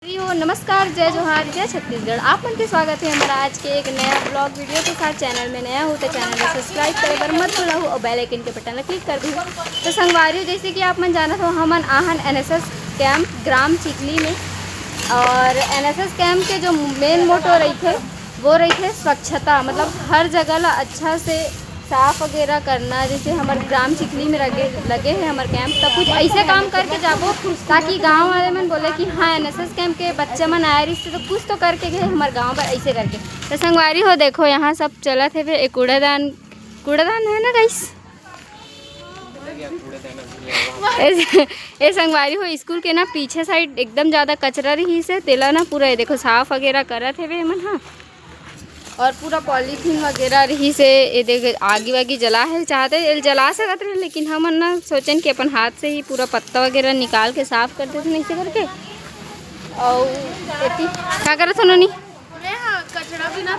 नमस्कार, जय जोहार, जय छत्तीसगढ़। आप मन के स्वागत है हमारा आज के एक नया ब्लॉग वीडियो के साथ। चैनल में नया हो तो चैनल को सब्सक्राइब करे बर मत भूलहु और बेल आइकन के बटन ला क्लिक कर दू। तो संगवारी जैसे कि आप मन जानत हो, हमन आहन एनएसएस कैंप ग्राम चिखली में। और एनएसएस कैंप के जो मेन मोटो रही वो रही स्वच्छता, मतलब हर जगह ला अच्छा से साफ वगैरह करना। जैसे हमारे ग्राम चिखली में लगे हैं हमारे कैंप, तब कुछ ऐसे काम करके जाबो ताकि गांव वाले मन बोले कि हाँ एनएसएस कैंप के बच्चे मन आए रही तो कुछ तो करके गए हमारे गांव पर ऐसे करके। तो संगवारी हो देखो यहाँ सब चला थे वे एक कूड़ादान है ना गाइस। ये संगवारी हो स्कूल के ना पीछे साइड एकदम ज़्यादा कचरा रही से तेला ना पूरा ये देखो साफ वगैरह करा थे वे मन। हाँ, और पूरा पॉलीथीन वगैरह रही से ये देख आगी वागी जला है चाहते जला सकते रहे, लेकिन हम ना सोचन कि अपन हाथ से ही पूरा पत्ता वगैरह निकाल के साफ करते थे नहीं से करके। और क्या करा था उन्होंने? कचरा भी ना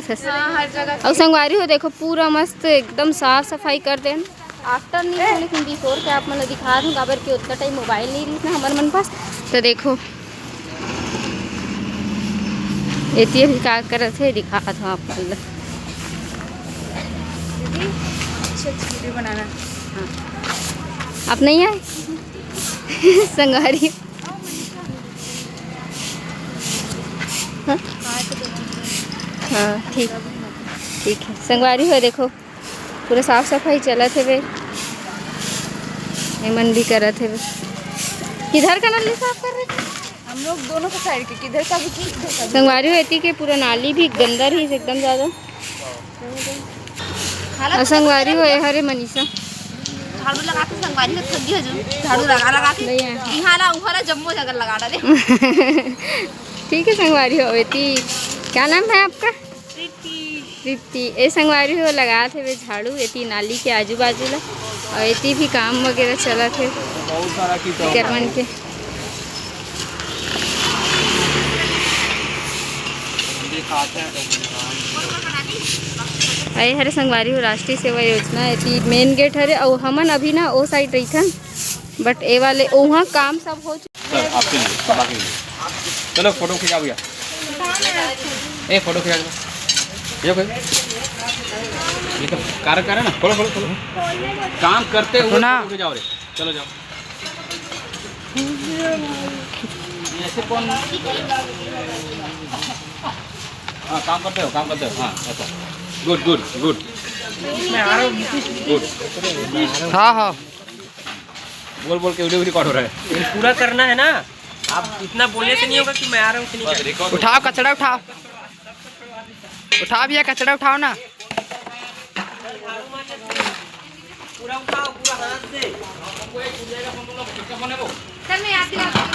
था हर जगह। और संगवारी हो देखो पूरा मस्त एकदम साफ सफाई कर दें। आफ्टर नहीं है लेकिन बिफोर के आप मतलब दिखा दूँ काबर कि उतना टाइम मोबाइल नहीं रही ना हमारे मन पास। तो देखो ये भी क्या कर थे दिखा था आप बनाना। हाँ, आप नहीं आए संगवारी। हाँ हाँ ठीक है संगवारी हो देखो पूरा साफ सफाई चला थे वे मन भी करा थे वे। किधर का नाली साफ कर रहे थे हम लोग दोनों का साइड के, किधर का भी संगवारी होती के पूरा नाली भी गंदा रही एकदम ज़्यादा। और संगवारी हो हरे मनीषा झाड़ू लगा के संगवारी से थक गई हजू झाड़ू लगा के इहाला उहाला जम्मो जगह लगा डाले। ठीक है संगवारी हो बेटी, क्या नाम है आपका? प्रीति। ये संगवारी हो लगा थे वे झाड़ू ये नाली के आजू बाजू ला, और ये भी काम वगैरह चला थे करवन के। अरे हरे संगवारी हो राष्ट्रीय सेवा योजना है मेन गेट हरे। और हमन अभी ना वो साइड रही था बट ए वाले वहाँ काम सब हो चुका है। चलो फोटो खिंचा भैया, ए फोटो खिंचा दो। ये तो कार्य करे ना, खोलो खोलो खोलो काम करते हुए ना जाओ रे, चलो जाओ। ऐसे कौन हाँ काम करते हो हाँ ऐसा गुड गुड गुड गुड। हाँ हाँ बोल के वीडियो रिकॉर्ड हो रहा है, पूरा करना है ना। आप इतना बोलने से नहीं होगा कि मैं आ रहा हूँ। उठाओ कचरा उठाओ भैया कचरा उठाओ ना। पूरा उठाओ पूरा हाथ से। सर मैं याद दिलाता हूं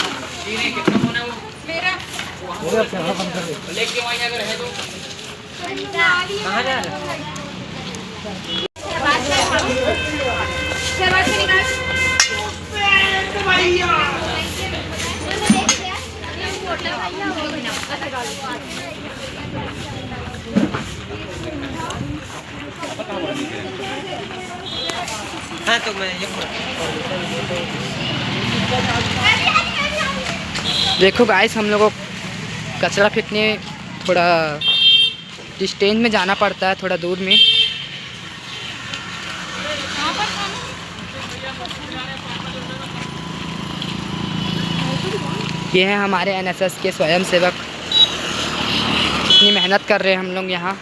मेरा लेके वहीं अगर है तो कहाँ जा रहे हो? शर्मा से निकाल हाँ तो मैं ये देखो गाइस, हम लोगों को कचरा फेंकने थोड़ा डिस्टेंस में जाना पड़ता है, थोड़ा दूर में। ये हैं हमारे एनएसएस के स्वयंसेवक, इतनी मेहनत कर रहे हैं हम लोग यहाँ।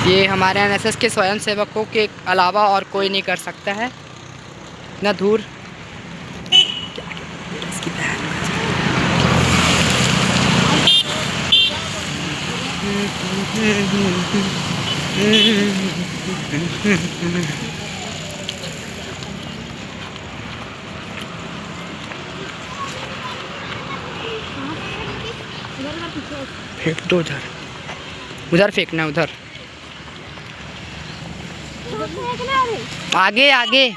ये हमारे एनएसएस के स्वयंसेवकों के अलावा और कोई नहीं कर सकता है इतना दूर। फेंक दो उधर फेंकना, उधर आगे आगे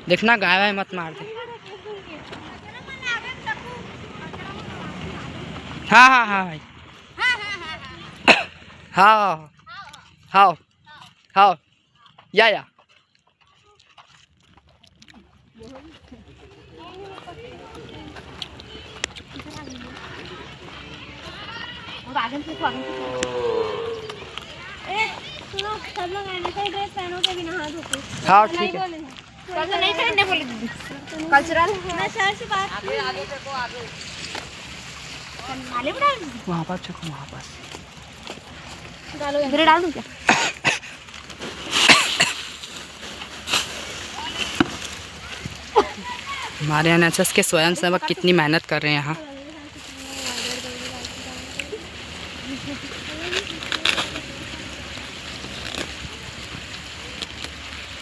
देखना, गाय वाय मत मार दे। हाँ हाँ हाँ भाई हाँ हाँ हाँ या सब लोग आने से ड्रेस पहनो के बिना हाथ धोते। हाँ ठीक है। कल नहीं पहनने बोले दीदी कल्चरल मैं सर से बात नाले में डाल वहाँ पास चको, वहाँ पास डालो इधर डाल दूं क्या? हमारे एनएसएस के स्वयंसेवक कितनी मेहनत कर रहे हैं यहाँ।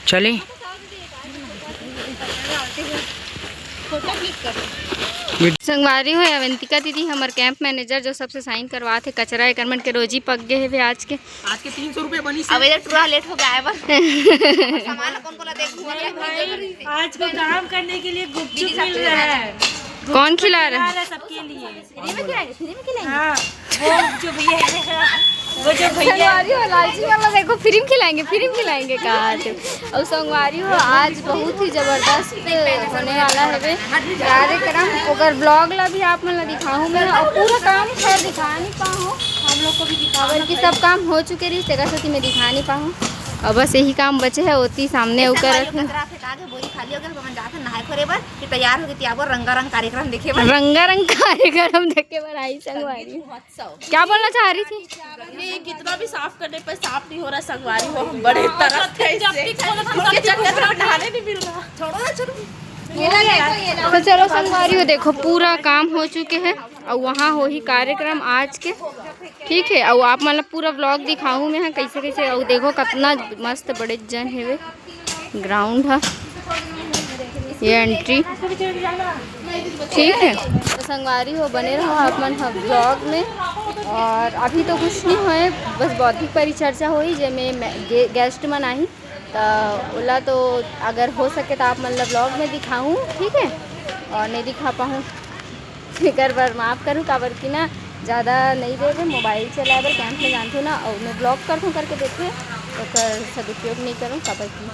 चलिए संगवारी हो अवंतिका दीदी हमार कैंप मैनेजर जो सबसे साइन करवाते कचरा एकरमेंट के रोजी पक गए है वे आज के 300 रुपये बनी अब इधर टूरा लेट हो गया है बस सामान कौन को ला देखूं आज को काम करने के लिए गुपचुप मिल रहा है। कौन खिला रहा है? सबके लिए। फ्री में खिलाएंगे फ्री में खिलाएंगे हाँ वो जो भैया संगवारी हो लालची वाला देखो फ्री में खिलाएंगे कहा थे। और संगवारी हो आज बहुत ही जबरदस्त होने वाला है वे कार्यक्रम ओकर ब्लॉग ला भी आप मन ला दिखाऊँ मैं और पूरा काम खैर दिखा नहीं पाऊँ हम लोग को भी दिखा बल्कि सब काम हो चुके रही सरस्वती में दिखा नहीं पाऊँ और बस यही काम बचे है ओती सामने ऊपर रखे कचरा फेंका के बोरी खाली हो गया तो मन जाके नहाए खोरे बर कि तैयार हो गई त्यावर रंगारंग कार्यक्रम देखे बर रंगारंग कार्यक्रम देखे पर आई संगवारी क्या बोलना चाह रही थी? ये कितना भी साफ करने पर साफ नहीं हो रहा। संगवारी हो हम बड़े तरफ थे इसके चक्कर में नहाने नहीं मिल रहा। छोड़ो ना छोड़ो तो चलो संगवारी हो देखो पूरा काम हो चुके हैं और वहाँ हो ही कार्यक्रम आज के ठीक है। और आप मतलब पूरा ब्लॉग दिखाऊँ मैं कैसे कैसे और देखो कितना मस्त बड़े जन है वे ग्राउंड है ये एंट्री ठीक है। तो संगवारी हो बने रहो आप मन ब्लॉग में और अभी तो कुछ नहीं होए बस बौद्धिक परिचर्चा हुई जिसमें गेस्ट मन आई तो ओला तो अगर हो सके तो आप मतलब ब्लॉग में दिखाऊँ ठीक है और नहीं दिखा पाऊँ फिकर पर माफ़ करूँ काबर की ना ज़्यादा नहीं दे रहे मोबाइल चलाए बर कैंप में जानते हो ना और मैं ब्लॉग करूँ करके देखे तो सदुपयोग नहीं करूँ काबर की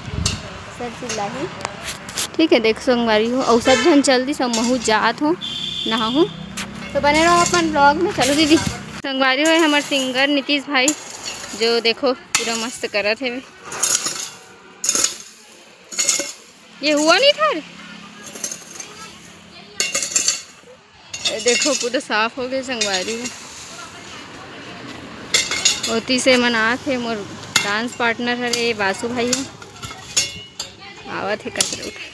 सर चिल्लाही ठीक है। देख संगवारी हो और सब जन जल्दी सब महू जात हो नहा हूँ तो बने रहो अपन ब्लॉग में। चलो दीदी संगवारी हो हमारे सिंगर नीतीश भाई जो देखो पूरा मस्त करत है ये हुआ नहीं था देखो पूरा साफ हो गए संगवारी में होती से मनात है मोर डांस पार्टनर है ये बासु भाई है आवत है कचरा उठा।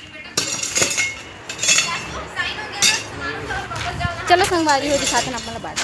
चलो संगवारी हो दिखाते ना अपना बात